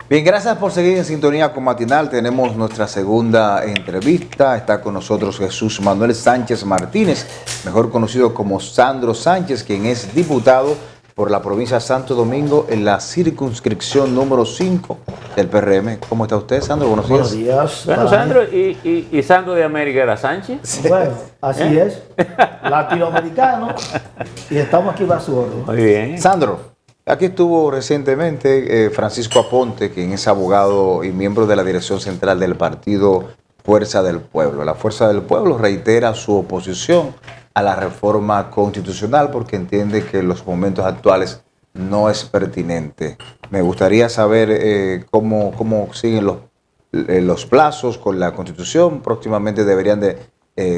Bien, gracias por seguir en sintonía con Matinal. Tenemos nuestra segunda entrevista. Está con nosotros Jesús Manuel Sánchez Martínez, mejor conocido como Sandro Sánchez, quien es diputado por la provincia de Santo Domingo en la circunscripción número 5 del PRM. ¿Cómo está usted, Sandro? Buenos días. Buenos días. Bueno, Sandro, ¿y Sandro de América era Sánchez? Sí. Bueno, así es. Latinoamericano. Y estamos aquí para su orden. Muy bien. Sandro, aquí estuvo recientemente Francisco Aponte, quien es abogado y miembro de la dirección central del partido Fuerza del Pueblo. La Fuerza del Pueblo reitera su oposición a la reforma constitucional porque entiende que en los momentos actuales no es pertinente. Me gustaría saber cómo siguen los plazos con la Constitución. Próximamente deberían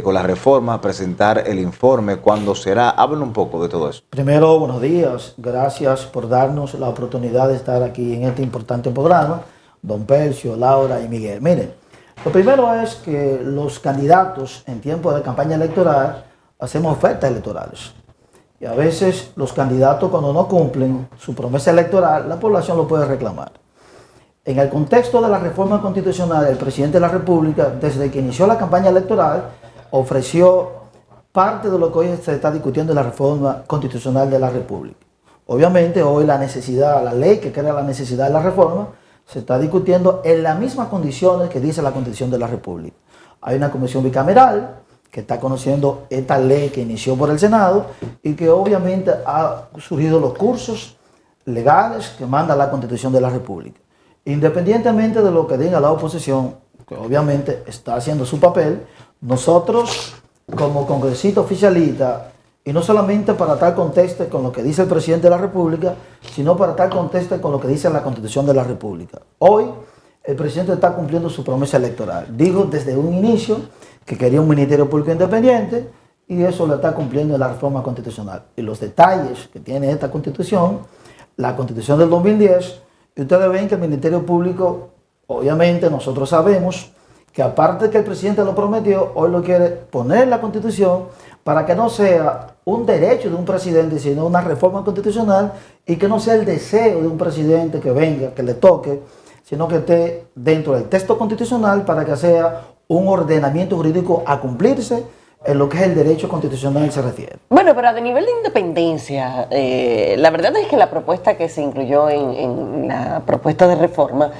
con la reforma presentar el informe. ¿Cuándo será? Hablen un poco de todo eso. Primero, buenos días. Gracias por darnos la oportunidad de estar aquí en este importante programa. Don Percio, Laura y Miguel. Miren, lo primero es que los candidatos en tiempo de campaña electoral hacemos ofertas electorales. Y a veces los candidatos, cuando no cumplen su promesa electoral, la población lo puede reclamar. En el contexto de la reforma constitucional, el presidente de la República, desde que inició la campaña electoral, ofreció parte de lo que hoy se está discutiendo en la reforma constitucional de la República. Obviamente hoy la ley que crea la necesidad de la reforma, se está discutiendo en las mismas condiciones que dice la Constitución de la República. Hay una comisión bicameral que está conociendo esta ley que inició por el Senado y que obviamente ha surgido los cursos legales que manda la Constitución de la República. Independientemente de lo que diga la oposición, que obviamente está haciendo su papel, nosotros como congresistas oficialistas, y no solamente para tal conteste con lo que dice el presidente de la República, sino para tal conteste con lo que dice la Constitución de la República. Hoy el presidente está cumpliendo su promesa electoral. Dijo desde un inicio que quería un ministerio público independiente y eso lo está cumpliendo en la reforma constitucional. Y los detalles que tiene esta constitución, la constitución del 2010, y ustedes ven que el ministerio público, obviamente nosotros sabemos que aparte de que el presidente lo prometió, hoy lo quiere poner en la constitución para que no sea un derecho de un presidente, sino una reforma constitucional y que no sea el deseo de un presidente que venga, que le toque, sino que esté dentro del texto constitucional para que sea un ordenamiento jurídico a cumplirse en lo que es el derecho constitucional se refiere. Bueno, pero a nivel de independencia, la verdad es que la propuesta que se incluyó en la propuesta de reforma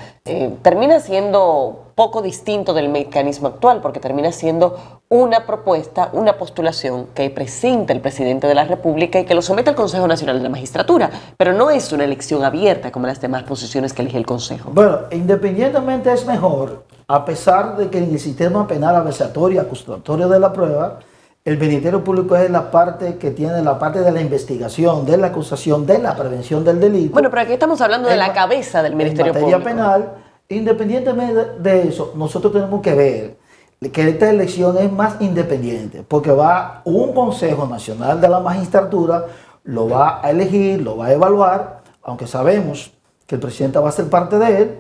termina siendo poco distinto del mecanismo actual, porque termina siendo una propuesta, una postulación que presenta el presidente de la República y que lo somete al Consejo Nacional de la Magistratura, pero no es una elección abierta como las demás posiciones que elige el Consejo. Bueno, independientemente es mejor, a pesar de que en el sistema penal aversiatorio y acusatorio de la prueba, el Ministerio Público es la parte que tiene la parte de la investigación, de la acusación, de la prevención del delito. Bueno, pero aquí estamos hablando de la cabeza del Ministerio Público. En materia penal, independientemente de eso, nosotros tenemos que ver que esta elección es más independiente, porque va un Consejo Nacional de la Magistratura, lo va a elegir, lo va a evaluar, aunque sabemos que el presidente va a ser parte de él,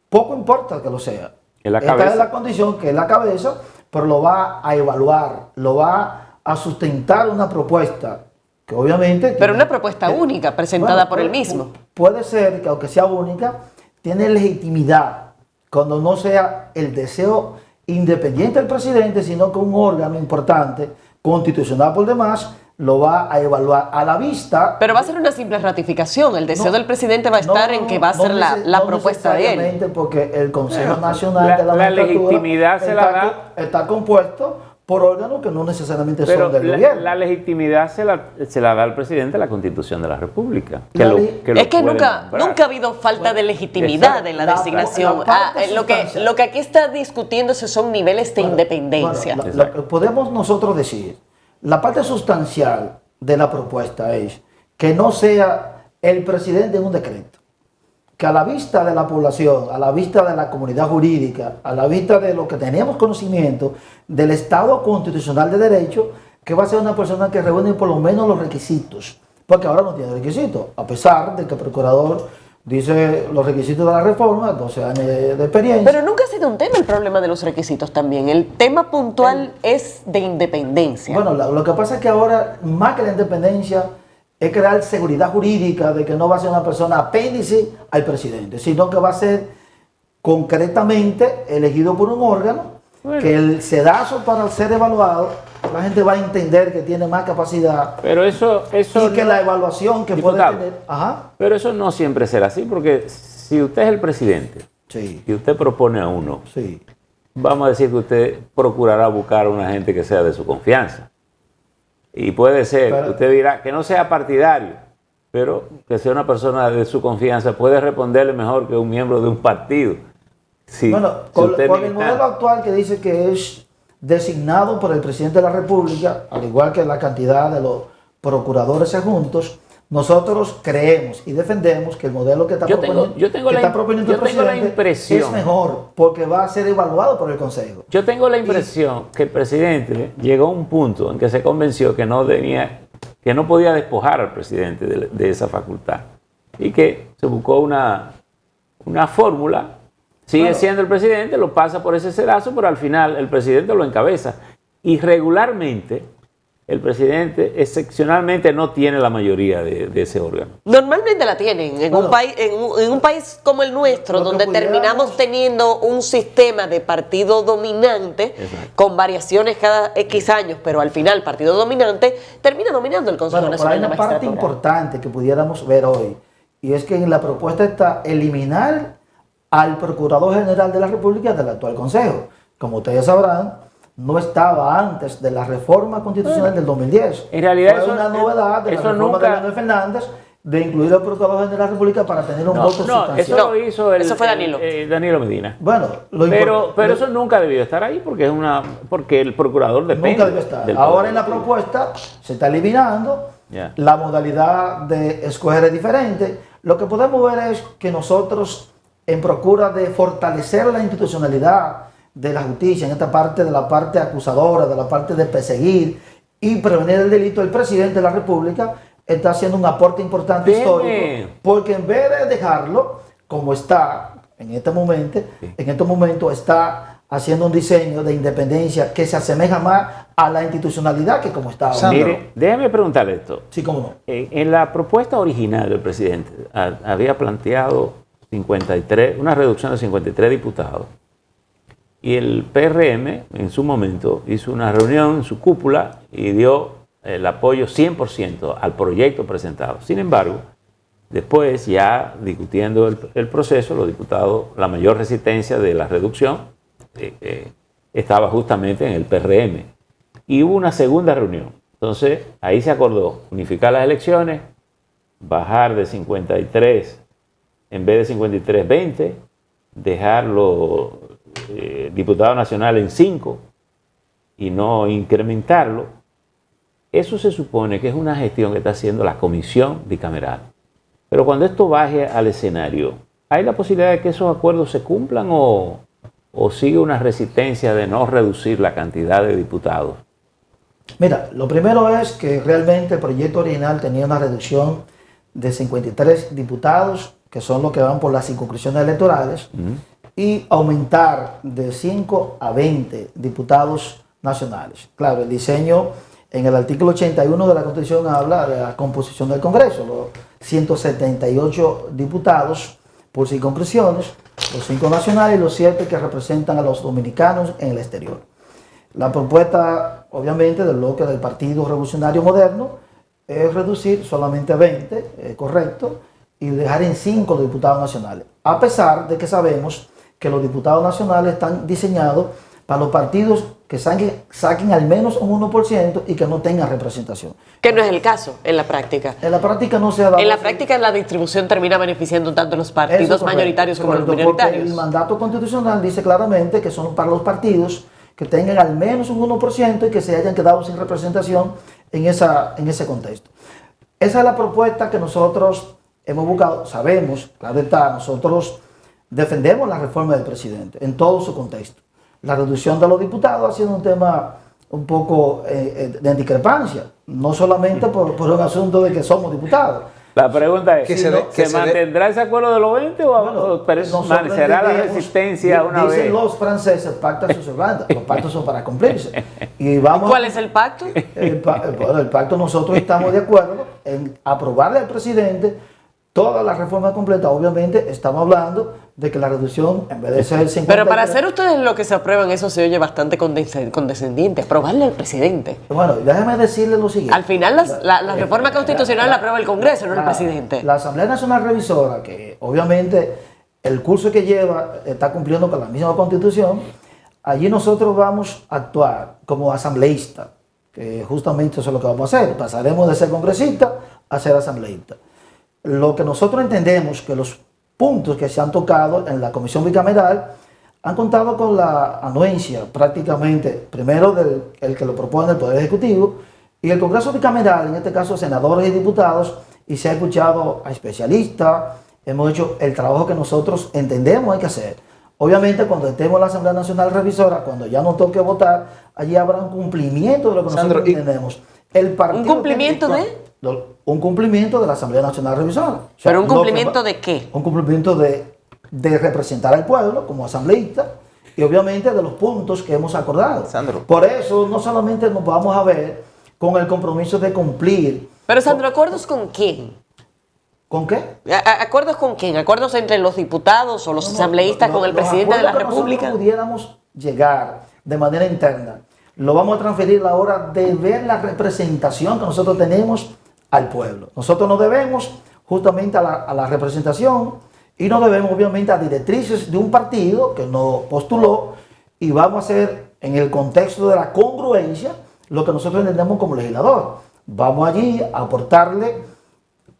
poco importa que lo sea. Esta es la condición, que es la cabeza, pero lo va a evaluar, lo va a sustentar una propuesta que obviamente... Pero una propuesta única, presentada por él mismo. Puede ser que aunque sea única, tiene legitimidad cuando no sea el deseo independiente del presidente, sino que un órgano importante, constitucional por demás, lo va a evaluar a la vista. Pero va a ser una simple ratificación. El deseo del presidente va a estar en que va a ser la propuesta de él. Porque el Consejo Nacional de la Magistratura legitimidad se la da. Está compuesto por órganos que no necesariamente son del gobierno. La legitimidad se la da al presidente la Constitución de la República. Es que nunca ha habido falta de legitimidad en la designación. Lo que aquí está discutiéndose son niveles de independencia. Lo que podemos nosotros decir, la parte sustancial de la propuesta es que no sea el presidente en un decreto, que a la vista de la población, a la vista de la comunidad jurídica, a la vista de lo que tenemos conocimiento del Estado constitucional de derecho, que va a ser una persona que reúne por lo menos los requisitos, porque ahora no tiene requisitos, a pesar de que el procurador dice los requisitos de la reforma, 12 años de experiencia. Pero nunca ha sido un tema el problema de los requisitos también. El tema puntual es de independencia. Bueno, lo que pasa es que ahora, más que la independencia, es crear seguridad jurídica de que no va a ser una persona apéndice al presidente, sino que va a ser concretamente elegido por un órgano, que el sedazo para ser evaluado, la gente va a entender que tiene más capacidad. Pero eso Y que la evaluación que puede Diputado, tener... Ajá. Pero eso no siempre será así, porque si usted es el presidente Sí, y usted propone a uno, sí. vamos a decir que usted procurará buscar a una gente que sea de su confianza. Y puede ser, Pero- usted dirá que no sea partidario, pero que sea una persona de su confianza, puede responderle mejor que un miembro de un partido. Si, Bueno, si con usted es el militante. modelo actual que dice que es designado por el presidente de la República, al igual que la cantidad de los procuradores adjuntos, nosotros creemos y defendemos que el modelo que está Yo tengo proponiendo el la presidente impresión. es mejor, porque va a ser evaluado por el Consejo. Yo tengo la impresión que el presidente llegó a un punto en que se convenció que no podía despojar al presidente de esa facultad y que se buscó una fórmula. Sigue Bueno. siendo el presidente, lo pasa por ese sedazo, pero al final el presidente lo encabeza. Y regularmente el presidente excepcionalmente no tiene la mayoría de ese órgano. Normalmente la tienen en Bueno, un país como el nuestro, lo que donde pudiéramos- terminamos teniendo un sistema de partido dominante, Exacto. con variaciones cada X años, pero al final partido dominante termina dominando el Consejo Bueno, pero hay Nacional de una parte Magistratura. importante que pudiéramos ver hoy, y es que en la propuesta está eliminar al Procurador General de la República del actual Consejo. Como ustedes sabrán, no estaba antes de la reforma constitucional del 2010. En realidad fue eso- una novedad de la eso reforma nunca- de Leonel Fernández de incluir al Procurador General de la República para tener un voto eso sustancial. lo hizo eso fue Danilo. Danilo Medina. Bueno, Pero eso nunca debió estar ahí porque el procurador depende. nunca debió estar. del Ahora poder en la ejecutivo. propuesta se está eliminando. Ya. La modalidad de escoger es diferente. Lo que podemos ver es que nosotros, en procura de fortalecer la institucionalidad de la justicia, en esta parte de la parte acusadora, de la parte de perseguir y prevenir el delito, el presidente de la República está haciendo un aporte importante Deme. histórico, porque en vez de dejarlo como está en este momento está haciendo un diseño de independencia que se asemeja más a la institucionalidad que como está ahora. Sandro. Mire, déjeme preguntarle esto. Sí, cómo no. En la propuesta original del presidente había planteado una reducción de 53 diputados. Y el PRM en su momento hizo una reunión en su cúpula y dio el apoyo 100% al proyecto presentado. Sin embargo, después ya discutiendo el proceso, los diputados, la mayor resistencia de la reducción estaba justamente en el PRM. Y hubo una segunda reunión. Entonces, ahí se acordó unificar las elecciones, bajar de 53, en vez de 53, 20, dejar los diputados nacionales en 5 y no incrementarlo. Eso se supone que es una gestión que está haciendo la comisión bicameral. Pero cuando esto baje al escenario, ¿hay la posibilidad de que esos acuerdos se cumplan o sigue una resistencia de no reducir la cantidad de diputados? Mira, lo primero es que realmente el proyecto original tenía una reducción de 53 diputados, que son los que van por las circunscripciones electorales, y aumentar de 5 a 20 diputados nacionales. Claro, el diseño en el artículo 81 de la Constitución habla de la composición del Congreso, los 178 diputados por circunscripciones, los 5 nacionales y los 7 que representan a los dominicanos en el exterior. La propuesta, obviamente, del bloque del Partido Revolucionario Moderno es reducir solamente a 20, correcto, y dejar en 5 los diputados nacionales. A pesar de que sabemos que los diputados nacionales están diseñados para los partidos que saquen al menos un 1% y que no tengan representación. Que no es el caso en la práctica. En la práctica no se ha dado. En la práctica la distribución termina beneficiando tanto a los Eso partidos es correcto, mayoritarios como a los correcto, porque minoritarios. el mandato constitucional dice claramente que son para los partidos que tengan al menos un 1% y que se hayan quedado sin representación en ese contexto. Esa es la propuesta que nosotros hemos buscado. Sabemos, claro está, nosotros defendemos la reforma del presidente en todo su contexto. La reducción de los diputados ha sido un tema un poco de discrepancia, no solamente por un asunto de que somos diputados, La pregunta es, Que ¿se mantendrá ese acuerdo de los 20 o permanecerá la resistencia una vez? Dicen los franceses, pacta su servanda. Los pactos son para cumplirse. Y vamos, ¿Cuál es el pacto? el pacto nosotros estamos de acuerdo en aprobarle al presidente toda la reforma completa. Obviamente estamos hablando de que la reducción, en vez de ser 50... Pero para hacer ustedes lo que se aprueban, eso se oye bastante condescendiente. Aprobarle al presidente. Bueno, déjame decirle lo siguiente. Al final la reforma constitucional la aprueba el Congreso, no el presidente. La Asamblea Nacional Revisora, que obviamente el curso que lleva está cumpliendo con la misma Constitución, allí nosotros vamos a actuar como asambleístas, que justamente eso es lo que vamos a hacer. Pasaremos de ser congresistas a ser asambleístas. Lo que nosotros entendemos que los puntos que se han tocado en la comisión bicameral han contado con la anuencia prácticamente, primero del que lo propone el Poder Ejecutivo y el Congreso bicameral, en este caso senadores y diputados, y se ha escuchado a especialistas, hemos hecho el trabajo que nosotros entendemos hay que hacer. Obviamente cuando estemos en la Asamblea Nacional Revisora, cuando ya nos toque votar, allí habrá un cumplimiento de lo que nosotros entendemos. ¿Un cumplimiento de? Un cumplimiento de la Asamblea Nacional Revisora. O sea, ¿Pero un cumplimiento de qué? Un cumplimiento de representar al pueblo como asambleísta y obviamente de los puntos que hemos acordado. Sandro. Por eso no solamente nos vamos a ver con el compromiso de cumplir. Pero Sandro, ¿acuerdos con quién? ¿Con qué? ¿Acuerdos con quién? ¿Acuerdos entre los diputados o los asambleístas con el presidente de la República? Nosotros pudiéramos llegar de manera interna. Lo vamos a transferir a la hora de ver la representación que nosotros tenemos al pueblo. Nosotros nos debemos justamente a la representación y nos debemos obviamente a directrices de un partido que nos postuló y vamos a hacer en el contexto de la congruencia lo que nosotros entendemos como legislador. Vamos allí a aportarle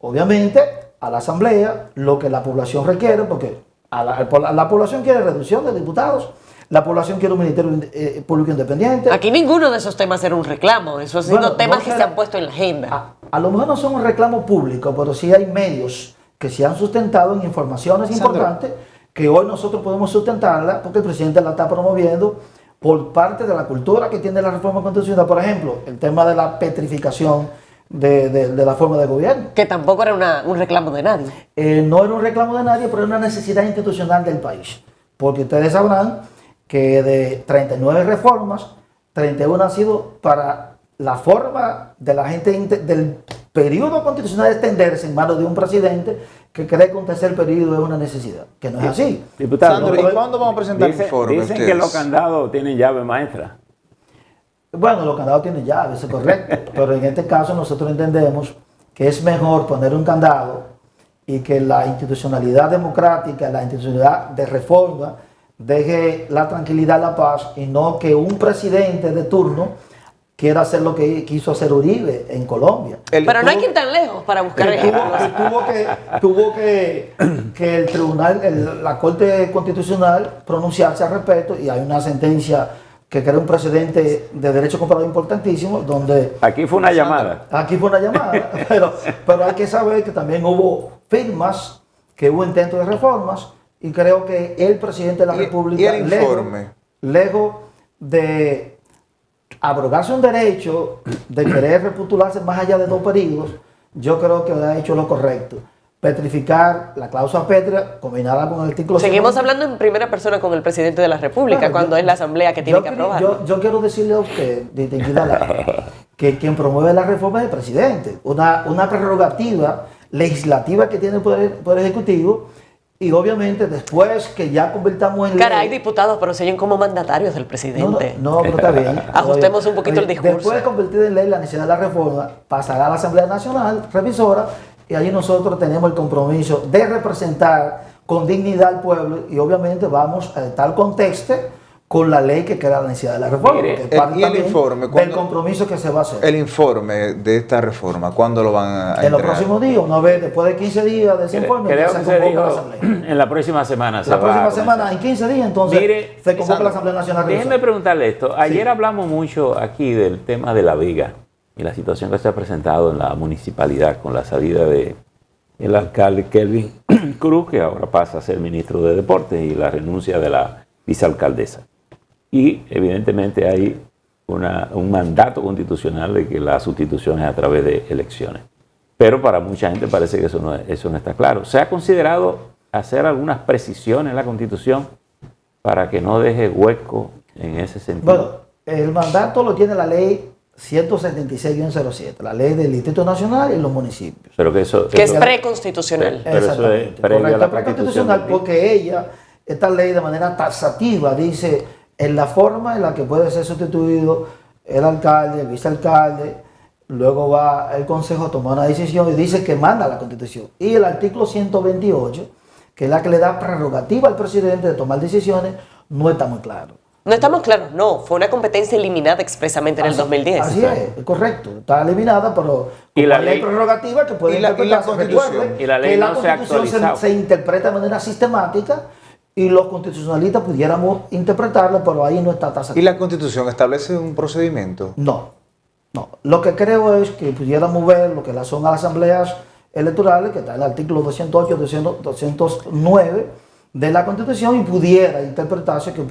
obviamente a la asamblea lo que la población requiere, porque la población quiere reducción de diputados. La población quiere un ministerio público independiente. Aquí ninguno de esos temas era un reclamo. Esos han sido temas que se han puesto en la agenda. A lo mejor no son un reclamo público, pero sí hay medios que se han sustentado en informaciones importantes que hoy nosotros podemos sustentarla porque el presidente la está promoviendo por parte de la cultura que tiene la reforma constitucional. Por ejemplo, el tema de la petrificación de la forma de gobierno. Que tampoco era un reclamo de nadie. No era un reclamo de nadie, pero era una necesidad institucional del país. Porque ustedes sabrán que de 39 reformas, 31 han sido para la forma de la gente del periodo constitucional extenderse en manos de un presidente que cree que un tercer periodo es una necesidad, que no es así. Diputado, Sandro, ¿y cuándo vamos a presentar el informe? Dicen que los candados tienen llave maestra. Bueno, los candados tienen llave, eso es correcto, pero en este caso nosotros entendemos que es mejor poner un candado y que la institucionalidad democrática, la institucionalidad de reforma, deje la tranquilidad, la paz, y no que un presidente de turno quiera hacer lo que quiso hacer Uribe en Colombia. Pero no hay que ir tan lejos para buscar ejemplos. Tuvo que el tribunal, la Corte Constitucional pronunciarse al respecto, y hay una sentencia que crea un precedente de derecho comparado importantísimo, donde... Aquí fue una llamada. Aquí fue una llamada, pero hay que saber que también hubo firmas, que hubo intentos de reformas, y creo que el presidente de la República, ¿Y el informe? lejos de abrogarse un derecho, de querer repostularse más allá de 2 periodos, yo creo que ha hecho lo correcto. Petrificar la cláusula pétrea combinada con el artículo... Seguimos hablando en primera persona con el presidente de la República, Bueno, cuando es la Asamblea que tiene que aprobar. Yo quiero decirle a usted, distinguida que quien promueve la reforma es el presidente. Una prerrogativa legislativa que tiene el Poder Ejecutivo. Y obviamente después que ya convirtamos en ley... Caray, diputados, pero se oyen como mandatarios del presidente. No, pero está bien. Ajustemos un poquito el discurso. Después de convertir en ley la necesidad de la reforma, pasará a la Asamblea Nacional Revisora, y allí nosotros tenemos el compromiso de representar con dignidad al pueblo, y obviamente vamos a tal contexto con la ley que crea la necesidad de la reforma. Mire, y el informe, del compromiso que se va a hacer. El informe de esta reforma, ¿cuándo lo van a entregar? En los próximos días, una vez después de 15 días de ese informe, Creo se que se convoca dijo la Asamblea. en la próxima semana. La próxima semana, en 15 días, entonces, Mire, se convoca la Asamblea Nacional Déjeme Revisora. preguntarle esto. Ayer hablamos mucho aquí del tema de La Vega y la situación que se ha presentado en la municipalidad con la salida de el alcalde Kelvin Cruz, que ahora pasa a ser ministro de Deportes, y la renuncia de la vicealcaldesa. Y evidentemente hay un mandato constitucional de que la sustitución es a través de elecciones. Pero para mucha gente parece que eso no está claro. ¿Se ha considerado hacer algunas precisiones en la Constitución para que no deje hueco en ese sentido? Bueno, el mandato lo tiene la ley 176-07, la ley del Instituto Nacional y los municipios. Pero que eso Que es preconstitucional. Pero eso es Exactamente, previo a correcto, la es preconstitucional Constitución. porque esta ley de manera taxativa dice en la forma en la que puede ser sustituido el alcalde, el vicealcalde, luego va el consejo a tomar una decisión y dice que manda la Constitución. Y el artículo 128, que es la que le da prerrogativa al presidente de tomar decisiones, no está muy claro. No estamos claros, no. Fue una competencia eliminada expresamente en el 2010. Así es correcto. Está eliminada, pero Y la ley- hay prerrogativa que puede y la interpretarse. Constitución. Recuerden Y la ley que la no se ha Constitución actualizado. se interpreta de manera sistemática y los constitucionalistas pudiéramos interpretarlo, pero ahí no está ¿Y taxativo. la Constitución establece un procedimiento? No. Lo que creo es que pudiéramos ver lo que son las asambleas electorales, que está en el artículo 208, 209 de la Constitución, y pudiera interpretarse que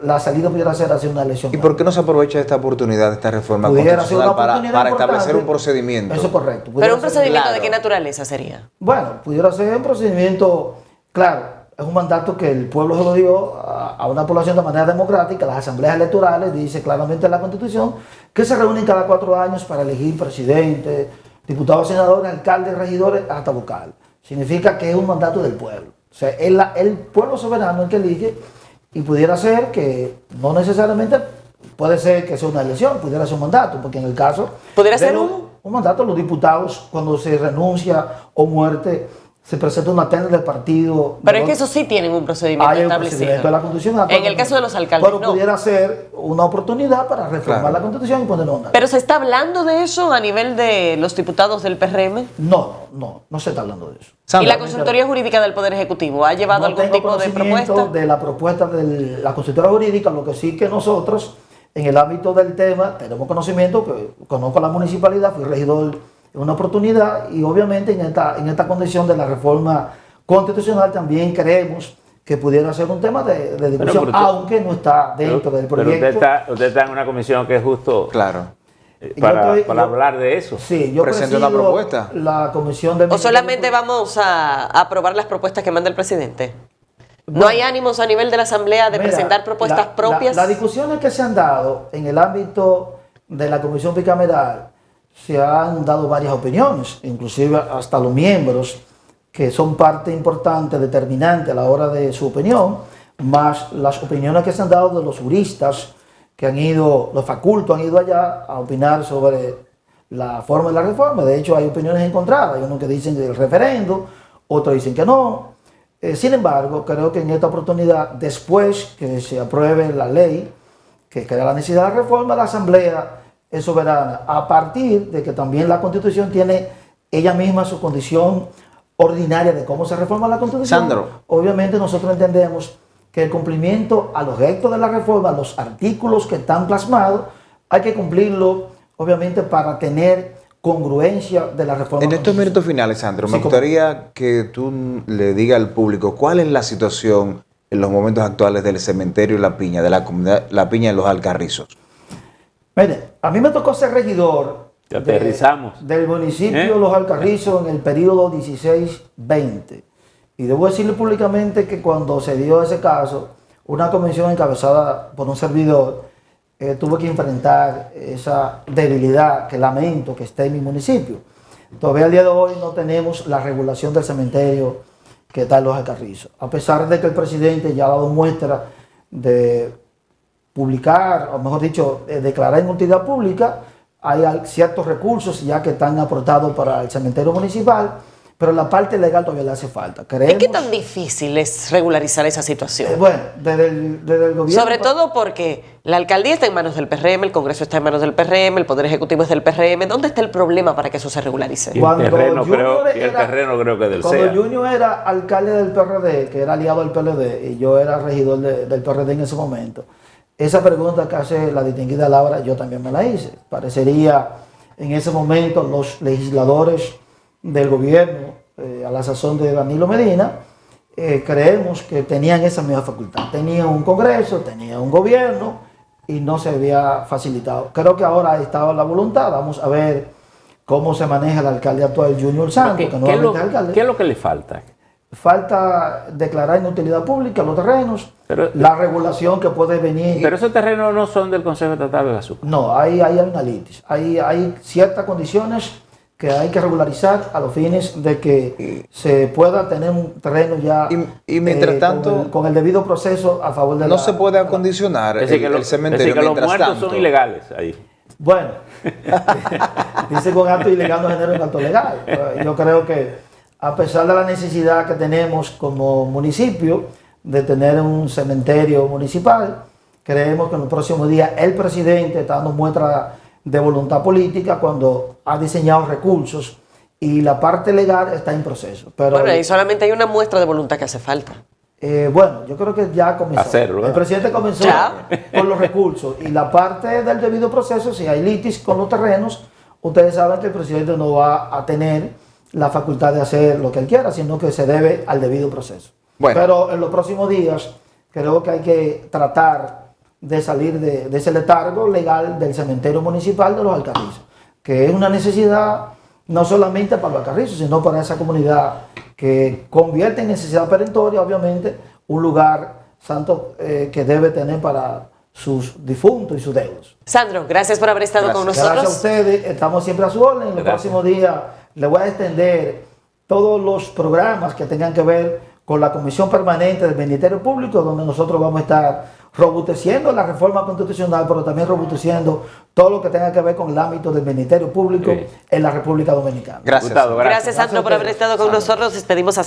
la salida pudiera ser hacia una elección. ¿Y por qué no se aprovecha esta oportunidad de esta reforma Pudiera ser una constitucional para oportunidad establecer importante. un procedimiento? Eso es correcto. Pero Pudiera un ser- procedimiento claro. de qué naturaleza sería. Bueno, pudiera ser un procedimiento, claro, es un mandato que el pueblo se lo dio a una población de manera democrática. Las asambleas electorales, dice claramente en la Constitución, que se reúnen cada 4 años para elegir presidente, diputados, senadores, alcaldes, regidores, hasta vocal. Significa que es un mandato del pueblo. O sea, es el pueblo soberano el que elige, y pudiera ser que no necesariamente puede ser que sea una elección, pudiera ser un mandato, porque en el caso... ¿Pudiera de ser un mandato, los diputados, cuando se renuncia o muerte, se presenta una terna del partido. Pero es que eso sí tienen un procedimiento Hay un establecido. procedimiento de la Constitución. En el caso de los alcaldes, pero no. pudiera ser una oportunidad para reformar Claro. la Constitución y ponerlo en Pero se está hablando de eso a nivel de los diputados del PRM. No se está hablando de eso. ¿Y Sandra, la Consultoría Jurídica del Poder Ejecutivo ha llevado No algún tengo tipo de conocimiento propuesta? de la propuesta de la consultora jurídica, lo que sí que nosotros, en el ámbito del tema, tenemos conocimiento, que conozco a la municipalidad, fui regidor en una oportunidad, y obviamente en esta condición de la reforma constitucional también creemos que pudiera ser un tema de discusión, pero aunque no está dentro del Pero proyecto. usted está en una comisión que es justo claro. para Yo hablar de eso. Sí, yo Presente una presido propuesta. la comisión de... ¿O solamente vamos a aprobar las propuestas que manda el presidente? ¿No hay ánimos a nivel de la Asamblea de Mira, presentar propuestas propias? Las discusiones que se han dado en el ámbito de la comisión bicameral, se han dado varias opiniones, inclusive hasta los miembros que son parte importante, determinante a la hora de su opinión, más las opiniones que se han dado de los juristas que han ido, los facultos han ido allá a opinar sobre la forma de la reforma. De hecho, hay opiniones encontradas. Hay unos que dicen del referendo, otros dicen que no. Sin embargo, creo que en esta oportunidad, después que se apruebe la ley que crea la necesidad de reforma, la Asamblea es soberana, a partir de que también la Constitución tiene ella misma su condición ordinaria de cómo se reforma la Constitución. Sandro. Obviamente nosotros entendemos que el cumplimiento a los efectos de la reforma, los artículos que están plasmados, hay que cumplirlo, obviamente, para tener congruencia de la reforma. En estos minutos finales, Sandro, me Sí, gustaría que tú le digas al público cuál es la situación en los momentos actuales del cementerio La Piña, de la comunidad La Piña en Los Alcarrizos. Mire, a mí me tocó ser regidor Te aterrizamos. del municipio ¿Eh? Los Alcarrizos en el periodo 16-20. Y debo decirle públicamente que cuando se dio ese caso, una comisión encabezada por un servidor tuvo que enfrentar esa debilidad que lamento que esté en mi municipio. Todavía al día de hoy no tenemos la regulación del cementerio que está en Los Alcarrizos. A pesar de que el presidente ya ha dado muestra de publicar, o mejor dicho, declarar en utilidad pública, hay ciertos recursos ya que están aportados para el cementerio municipal, pero la parte legal todavía le hace falta. ¿Y Creemos, qué tan difícil es regularizar esa situación? bueno, desde el gobierno... Sobre todo porque la alcaldía está en manos del PRM, el Congreso está en manos del PRM, el Poder Ejecutivo es del PRM. ¿Dónde está el problema para que eso se regularice? Y el Cuando terreno Junior creo que es del Cuando CEA. Junior era alcalde del PRD, que era aliado del PLD, y yo era regidor del PRD en ese momento, esa pregunta que hace la distinguida Laura, yo también me la hice. Parecería en ese momento los legisladores del gobierno, a la sazón de Danilo Medina, creemos que tenían esa misma facultad. Tenían un Congreso, tenían un gobierno y no se había facilitado. Creo que ahora ha estado la voluntad. Vamos a ver cómo se maneja el alcalde actual Junior Santos, que nuevamente es alcalde. ¿Qué es lo que le falta? Falta declarar inutilidad pública los terrenos, Pero- la regulación que puede venir. Pero esos terrenos no son del Consejo Estatal del Azúcar. No, hay una litis. Hay ciertas condiciones que hay que regularizar a los fines de que se pueda tener un terreno ya Y mientras tanto, con el debido proceso a favor de no se puede acondicionar Es decir, que el los cementerio los mientras muertos tanto. son ilegales ahí. Bueno, dice con acto ilegal no genera un acto legal. Yo creo que a pesar de la necesidad que tenemos como municipio de tener un cementerio municipal, creemos que en los próximos días el presidente está dando muestra de voluntad política cuando ha diseñado recursos y la parte legal está en proceso. Pero Bueno, y solamente hay una muestra de voluntad que hace falta. bueno, yo creo que ya comenzó. Hacerlo, ¿verdad? El presidente comenzó Ya. con los recursos y la parte del debido proceso, si hay litis con los terrenos, ustedes saben que el presidente no va a tener la facultad de hacer lo que él quiera, sino que se debe al debido proceso. Bueno. Pero en los próximos días creo que hay que tratar de salir de ese letargo legal del cementerio municipal de los Alcarrizos, que es una necesidad no solamente para los Alcarrizos, sino para esa comunidad que convierte en necesidad perentoria, obviamente, un lugar santo que debe tener para sus difuntos y sus deudos. Sandro, gracias por haber estado con Gracias. nosotros. Gracias a ustedes, estamos siempre a su orden. En los Gracias. próximos días les voy a extender todos los programas que tengan que ver con la Comisión Permanente del Ministerio Público, donde nosotros vamos a estar robusteciendo la reforma constitucional, pero también robusteciendo todo lo que tenga que ver con el ámbito del Ministerio Público Sí. en la República Dominicana. Gracias. Diputado, Gracias, Sandro, por haber ustedes. estado con nosotros. Despedimos a